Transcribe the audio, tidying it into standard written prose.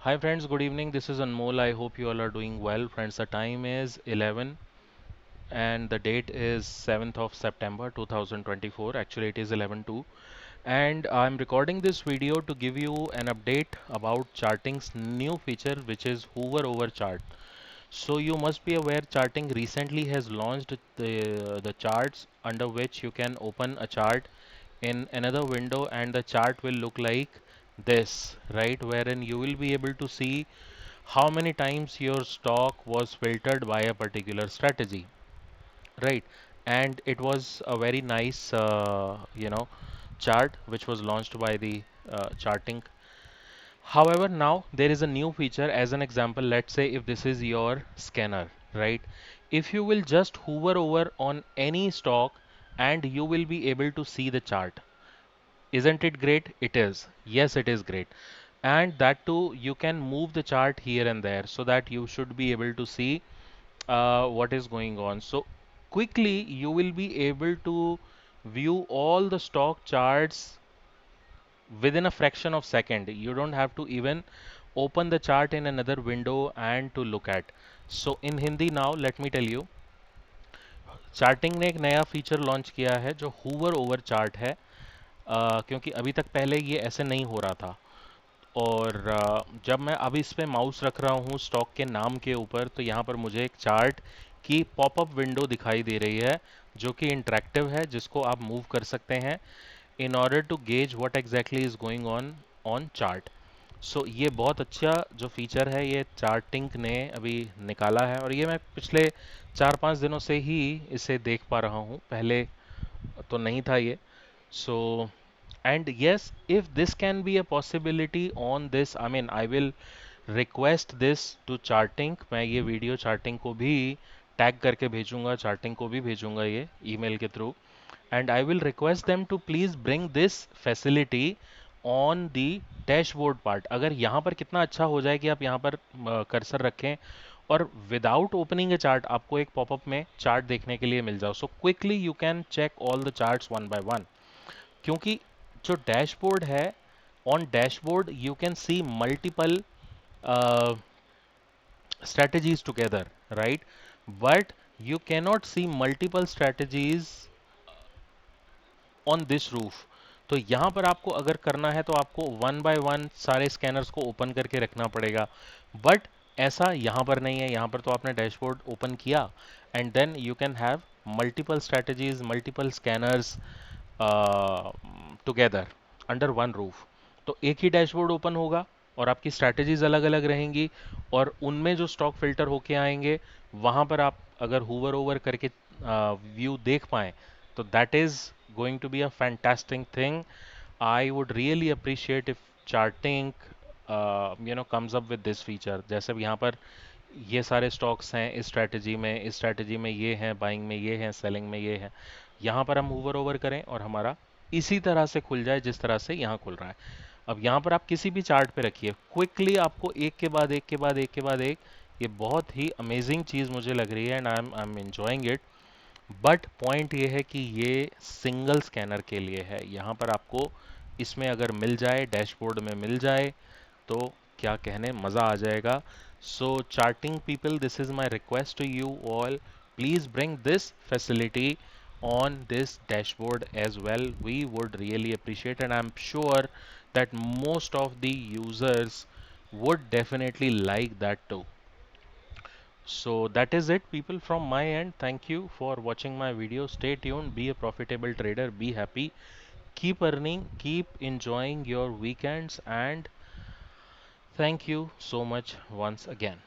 Hi friends, good evening. This is Anmol. I hope you all are doing well. Friends, the time is 11 and the date is 7th of September 2024. Actually, it is 11/2. And I'm recording this video to give you an update about Charting's new feature, which is Hover Over Chart. So you must be aware Charting recently has launched the charts under which you can open a chart in another window and the chart will look like this, right? Wherein you will be able to see how many times your stock was filtered by a particular strategy, right? And it was a very nice, chart which was launched by the charting. However, now there is a new feature. As an example, let's say if this is your scanner, right? If you will just hover over on any stock and you will be able to see the chart. Isn't it great? It is. Yes, it is great. And that too, you can move the chart here and there so that you should be able to see what is going on. So quickly, you will be able to view all the stock charts within a fraction of second. You don't have to even open the chart in another window and to look at. So in Hindi now, let me tell you, charting ने एक नया feature launch किया है जो Hoover over chart है। क्योंकि अभी तक पहले ये ऐसे नहीं हो रहा था और जब मैं अभी इस पे माउस रख रहा हूँ स्टॉक के नाम के ऊपर तो यहाँ पर मुझे एक चार्ट की पॉपअप विंडो दिखाई दे रही है जो कि इंटरेक्टिव है जिसको आप मूव कर सकते हैं in order to gauge what exactly is going on chart. सो ये बहुत अच्छा जो फीचर है ये चार्टिंग ने अभी निकाला है और ये मैं पिछले 4-5 दिनों से ही इसे देख पा रहा हूँ, पहले तो नहीं था ये। So and yes, if this can be a possibility on this, I mean I will request this to charting. मैं ये वीडियो चार्टिंग को भी टैग करके भेजूंगा, चार्टिंग को भी भेजूंगा ये ईमेल के through. And I will request them to please bring this facility on the dashboard part। अगर यहाँ पर कितना अच्छा हो जाए कि आप यहाँ पर कर्सर रखें और विदाउट ओपनिंग ए चार्ट आपको एक पॉपअप में चार्ट देखने के लिए मिल जाओ। So quickly you can check all the charts one by one. क्योंकि जो डैशबोर्ड है, on dashboard you can see multiple strategies together, right? But you cannot see multiple strategies on this roof. तो यहाँ पर आपको अगर करना है तो आपको वन बाय वन सारे स्कैनर्स को ओपन करके रखना पड़ेगा। बट ऐसा यहाँ पर नहीं है। यहाँ पर तो आपने डैशबोर्ड ओपन किया and then you can have multiple strategies, multiple scanners together under one roof. तो एक ही डैशबोर्ड ओपन होगा और आपकी स्ट्रैटेजीज अलग अलग रहेंगी और उनमें जो स्टॉक फिल्टर होके आएंगे वहां पर आप अगर हुवर ओवर करके व्यू देख पाएं तो that is going to be a fantastic thing. I would really appreciate if charting comes up with this feature। जैसे अब यहाँ पर ये सारे स्टॉक्स हैं इस स्ट्रैटेजी में ये हैं, बाइंग में ये हैं, सेलिंग में ये हैं। यहाँ पर हम होवर ओवर करें और हमारा इसी तरह से खुल जाए जिस तरह से यहाँ खुल रहा है। अब यहाँ पर आप किसी भी चार्ट पे रखिए, क्विकली आपको एक के बाद एक के बाद एक के बाद एक, ये बहुत ही अमेजिंग चीज़ मुझे लग रही है and I am enjoying it. But point ये है कि ये सिंगल स्कैनर के लिए है। यहाँ पर आपको इसमें अगर मिल जाए, डैशबोर्ड में मिल जाए तो क्या कहने, मज़ा आ जाएगा। So charting people, this is my request to you all, please bring this facility on this dashboard as well. We would really appreciate, and I'm sure that most of the users would definitely like that too. So that is it, people, from my end. Thank you for watching my video. Stay tuned, be a profitable trader, be happy, keep earning, keep enjoying your weekends, and thank you so much once again.